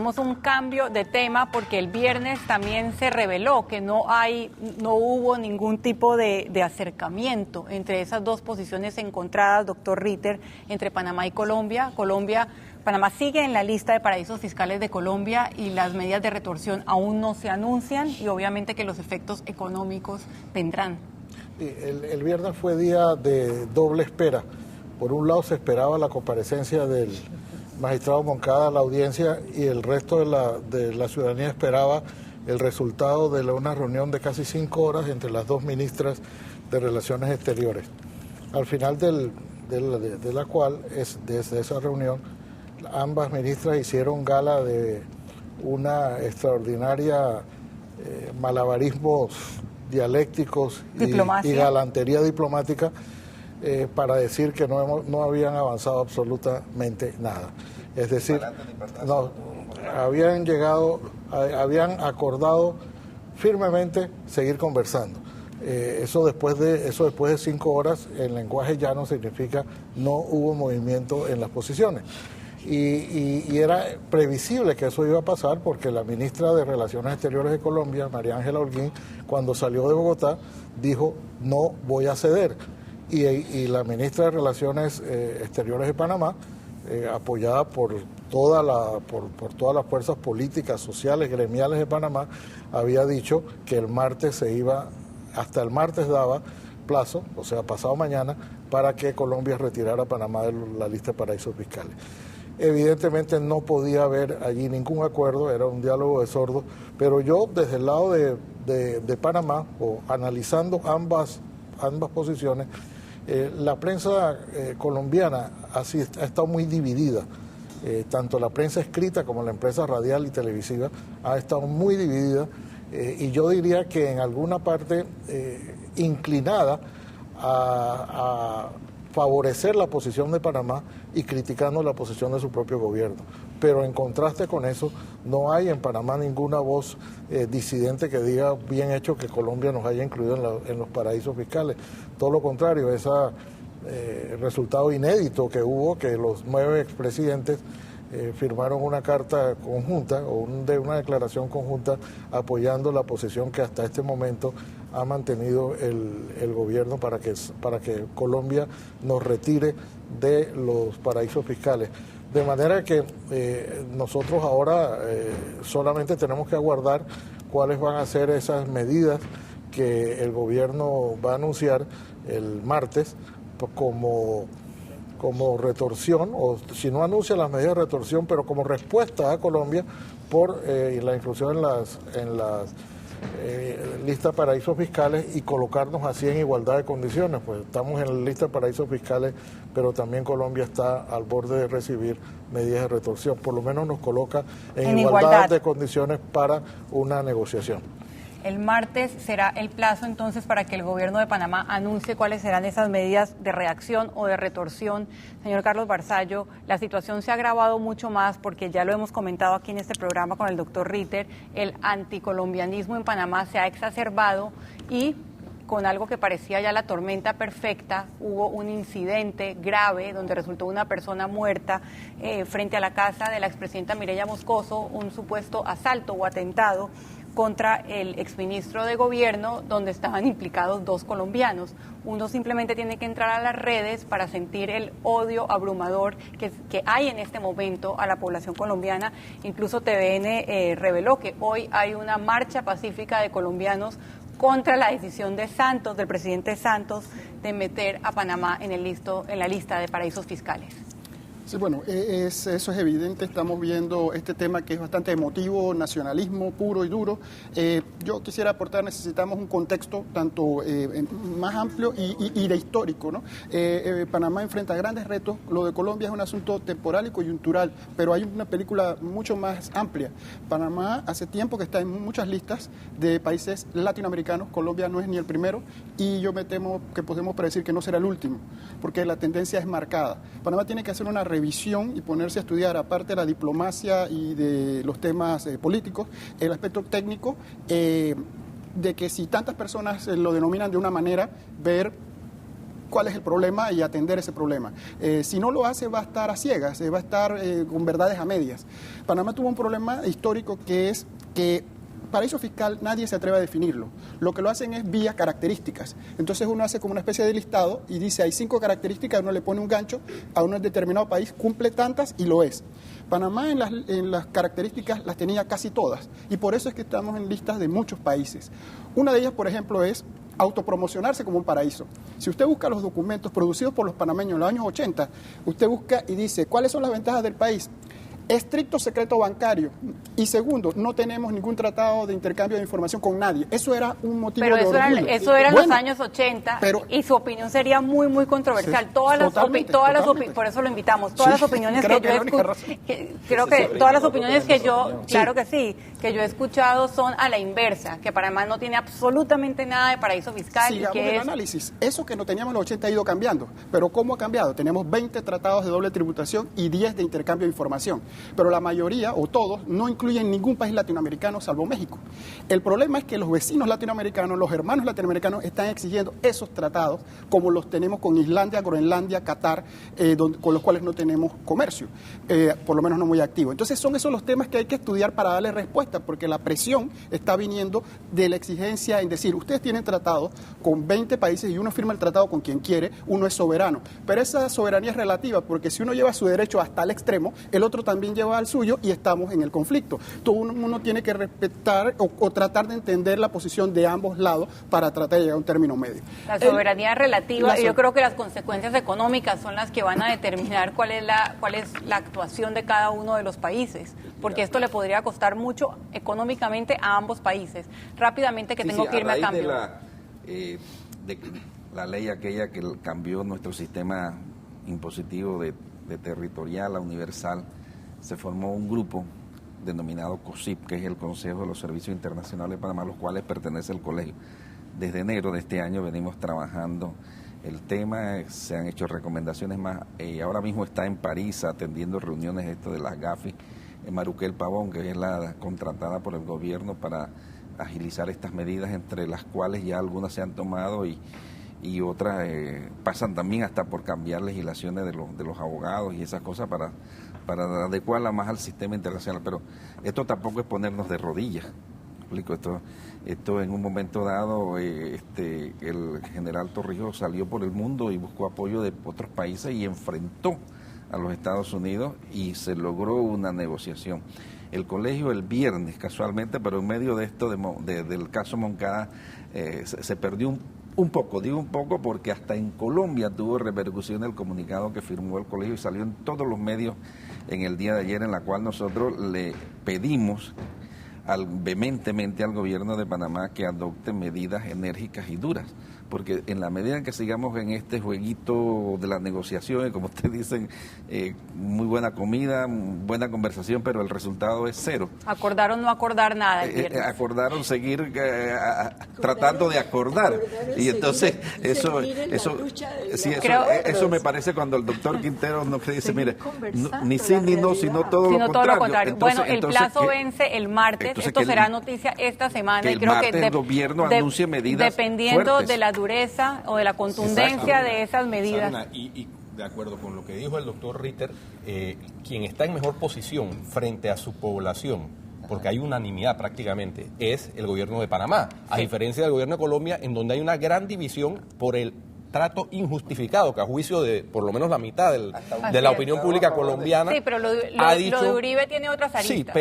tenemos un cambio de tema porque el viernes también se reveló que no hubo ningún tipo de acercamiento entre esas dos posiciones encontradas, doctor Ritter, entre Panamá y Colombia. Panamá sigue en la lista de paraísos fiscales de Colombia y las medidas de retorsión aún no se anuncian y obviamente que los efectos económicos vendrán. El viernes fue día de doble espera. Por un lado se esperaba la comparecencia del magistrado Moncada a la audiencia y el resto de la ciudadanía esperaba el resultado de una reunión de casi 5 horas entre las dos ministras de Relaciones Exteriores. Al final de la cual, desde esa reunión, ambas ministras hicieron gala de una extraordinaria malabarismos dialécticos y galantería diplomática para decir que no habían avanzado absolutamente nada. Es decir, habían acordado firmemente seguir conversando. Eso después de 5 horas, en lenguaje llano significa no hubo movimiento en las posiciones. Y era previsible que eso iba a pasar porque la ministra de Relaciones Exteriores de Colombia, María Ángela Holguín, cuando salió de Bogotá, dijo no voy a ceder. Y la ministra de Relaciones Exteriores de Panamá, apoyada por todas las fuerzas políticas, sociales, gremiales de Panamá, había dicho que hasta el martes daba plazo, o sea, pasado mañana, para que Colombia retirara a Panamá de la lista de paraísos fiscales. Evidentemente no podía haber allí ningún acuerdo, era un diálogo de sordos, pero yo desde el lado de Panamá, o analizando ambas posiciones, la prensa colombiana ha estado muy dividida. Tanto la prensa escrita como la prensa radial y televisiva ha estado muy dividida y yo diría que en alguna parte inclinada a favorecer la posición de Panamá y criticando la posición de su propio gobierno. Pero en contraste con eso, no hay en Panamá ninguna voz disidente que diga bien hecho que Colombia nos haya incluido en los paraísos fiscales. Todo lo contrario, ese resultado inédito que hubo, que los 9 expresidentes firmaron una carta conjunta o una declaración conjunta apoyando la posición que hasta este momento ha mantenido el gobierno para que Colombia nos retire de los paraísos fiscales. De manera que nosotros ahora solamente tenemos que aguardar cuáles van a ser esas medidas que el gobierno va a anunciar el martes como retorsión, o si no anuncia las medidas de retorsión, pero como respuesta a Colombia por la inclusión en las lista de paraísos fiscales y colocarnos así en igualdad de condiciones. Pues estamos en la lista de paraísos fiscales, pero también Colombia está al borde de recibir medidas de retorsión. Por lo menos nos coloca en igualdad de condiciones para una negociación. El martes será el plazo entonces para que el gobierno de Panamá anuncie cuáles serán esas medidas de reacción o de retorsión. Señor Carlos Barzallo, la situación se ha agravado mucho más porque ya lo hemos comentado aquí en este programa con el doctor Ritter, el anticolombianismo en Panamá se ha exacerbado y con algo que parecía ya la tormenta perfecta, hubo un incidente grave donde resultó una persona muerta frente a la casa de la expresidenta Mireya Moscoso, un supuesto asalto o atentado contra el exministro de gobierno donde estaban implicados 2 colombianos. Uno simplemente tiene que entrar a las redes para sentir el odio abrumador que hay en este momento a la población colombiana. Incluso TVN reveló que hoy hay una marcha pacífica de colombianos contra la decisión de Santos, del presidente Santos, de meter a Panamá en la lista de paraísos fiscales. Sí, bueno, eso es evidente, estamos viendo este tema que es bastante emotivo, nacionalismo puro y duro. Yo quisiera aportar, necesitamos un contexto tanto más amplio y de histórico, ¿no? Panamá enfrenta grandes retos, lo de Colombia es un asunto temporal y coyuntural, pero hay una película mucho más amplia. Panamá hace tiempo que está en muchas listas de países latinoamericanos, Colombia no es ni el primero y yo me temo que podemos predecir que no será el último, porque la tendencia es marcada. Panamá tiene que hacer una revisión y ponerse a estudiar, aparte de la diplomacia y de los temas políticos, el aspecto técnico de que si tantas personas lo denominan de una manera, ver cuál es el problema y atender ese problema. Si no lo hace, va a estar a ciegas, va a estar con verdades a medias. Panamá tuvo un problema histórico que es que paraíso fiscal nadie se atreve a definirlo. Lo que lo hacen es vía características. Entonces uno hace como una especie de listado y dice hay 5 características, uno le pone un gancho a un determinado país, cumple tantas y lo es. Panamá en las características las tenía casi todas y por eso es que estamos en listas de muchos países. Una de ellas, por ejemplo, es autopromocionarse como un paraíso. Si usted busca los documentos producidos por los panameños en los años 80, usted busca y dice, ¿cuáles son las ventajas del país? Estricto secreto bancario. Y segundo, no tenemos ningún tratado de intercambio de información con nadie. Eso era un motivo de orgullo. Pero eso era en los años 80 y su opinión sería muy, muy controversial. Sí, totalmente. Por eso lo invitamos. Todas las opiniones que yo creo que todas las opiniones que yo, claro que sí, que yo he escuchado son a la inversa, que Panamá no tiene absolutamente nada de paraíso fiscal. Sigamos y que el análisis. Eso que no teníamos en los 80 ha ido cambiando. Pero ¿cómo ha cambiado? Tenemos 20 tratados de doble tributación y 10 de intercambio de información. Pero la mayoría, o todos, no incluyen ningún país latinoamericano salvo México. El problema es que los vecinos latinoamericanos, los hermanos latinoamericanos, están exigiendo esos tratados como los tenemos con Islandia, Groenlandia, Qatar, con los cuales no tenemos comercio, por lo menos no muy activo. Entonces son esos los temas que hay que estudiar para darle respuesta, porque la presión está viniendo de la exigencia en decir, ustedes tienen tratados con 20 países y uno firma el tratado con quien quiere, uno es soberano. Pero esa soberanía es relativa, porque si uno lleva su derecho hasta el extremo, el otro también lleva al suyo y estamos en el conflicto. Todo uno tiene que respetar o tratar de entender la posición de ambos lados para tratar de llegar a un término medio. La soberanía es relativa y yo creo que las consecuencias económicas son las que van a determinar cuál es la actuación de cada uno de los países, porque esto le podría costar mucho económicamente a ambos países. Rápidamente que tengo que irme a cambio. De la ley aquella que cambió nuestro sistema impositivo de territorial a universal, se formó un grupo denominado COSIP, que es el Consejo de los Servicios Internacionales de Panamá, a los cuales pertenece el colegio. Desde enero de este año venimos trabajando el tema, se han hecho recomendaciones más, ahora mismo está en París atendiendo reuniones de las GAFI, Maruquel Pavón, que es la contratada por el gobierno para agilizar estas medidas, entre las cuales ya algunas se han tomado y otras pasan también hasta por cambiar legislaciones de los abogados y esas cosas para adecuarla más al sistema internacional. Pero esto tampoco es ponernos de rodillas. Explico, esto en un momento dado el general Torrijos salió por el mundo y buscó apoyo de otros países y enfrentó a los Estados Unidos y se logró una negociación. El colegio el viernes, casualmente, pero en medio de esto del caso Moncada, se perdió un poco, digo un poco porque hasta en Colombia tuvo repercusión el comunicado que firmó el colegio y salió en todos los medios en el día de ayer, en la cual nosotros le pedimos vehementemente al gobierno de Panamá que adopte medidas enérgicas y duras, porque en la medida en que sigamos en este jueguito de las negociaciones, como ustedes dicen, muy buena comida, buena conversación, pero el resultado es cero. Acordaron no acordar nada el viernes. Acordaron seguir tratando de acordar. Y entonces eso me parece cuando el doctor Quintero nos dice, mire, ni sí ni no, sino todo lo contrario. Bueno, el plazo vence el martes. Esto será noticia esta semana. Y creo que el gobierno anuncie medidas dependiendo fuertes de la dureza o de la contundencia de esas medidas. Saruna, y de acuerdo con lo que dijo el doctor Ritter, quien está en mejor posición frente a su población, porque hay unanimidad prácticamente, es el gobierno de Panamá, a diferencia del gobierno de Colombia, en donde hay una gran división por el trato injustificado que a juicio de por lo menos la mitad de la opinión pública colombiana. Sí, pero lo de Uribe tiene otras aristas.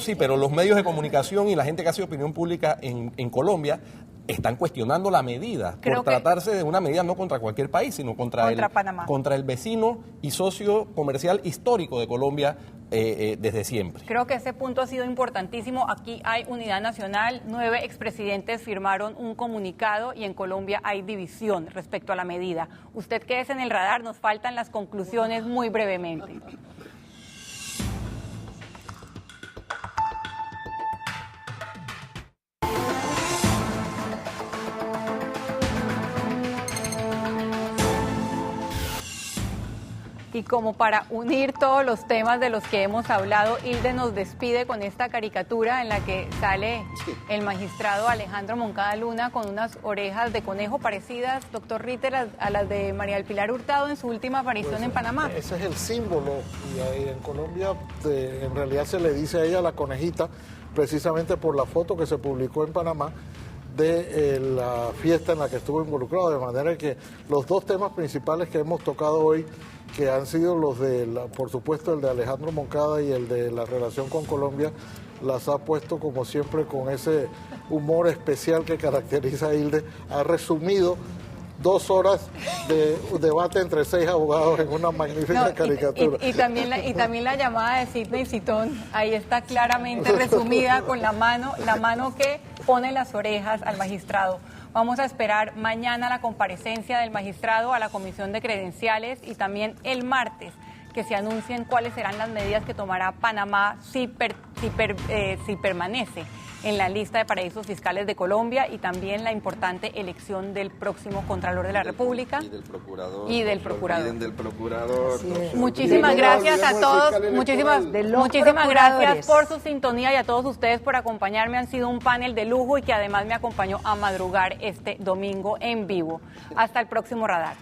Sí, pero los medios de comunicación y la gente que hace opinión pública en Colombia están cuestionando la medida, por tratarse de una medida no contra cualquier país, sino contra el vecino y socio comercial histórico de Colombia desde siempre. Creo que ese punto ha sido importantísimo. Aquí hay unidad nacional, 9 expresidentes firmaron un comunicado y en Colombia hay división respecto a la medida. Usted quédese en el radar, nos faltan las conclusiones muy brevemente. Y como para unir todos los temas de los que hemos hablado, Hilde nos despide con esta caricatura en la que sale el magistrado Alejandro Moncada Luna con unas orejas de conejo parecidas, doctor Ritter, a las de María del Pilar Hurtado en su última aparición en Panamá. Ese es el símbolo, y ahí en Colombia en realidad se le dice a ella la conejita, precisamente por la foto que se publicó en Panamá de la fiesta en la que estuvo involucrado, de manera que los dos temas principales que hemos tocado hoy, que han sido los de, por supuesto, el de Alejandro Moncada y el de la relación con Colombia, las ha puesto como siempre con ese humor especial que caracteriza a Hilde, ha resumido 2 horas de debate entre 6 abogados en una magnífica caricatura. Y también la llamada de Sidney Citón, ahí está claramente resumida con la mano que pone las orejas al magistrado. Vamos a esperar mañana la comparecencia del magistrado a la Comisión de Credenciales y también el martes que se anuncien cuáles serán las medidas que tomará Panamá si permanece en la lista de paraísos fiscales de Colombia, y también la importante elección del próximo Contralor de la República y del Procurador. Del Procurador. Muchísimas gracias a todos, muchísimas gracias por su sintonía y a todos ustedes por acompañarme. Han sido un panel de lujo y que además me acompañó a madrugar este domingo en vivo. Hasta el próximo Radar.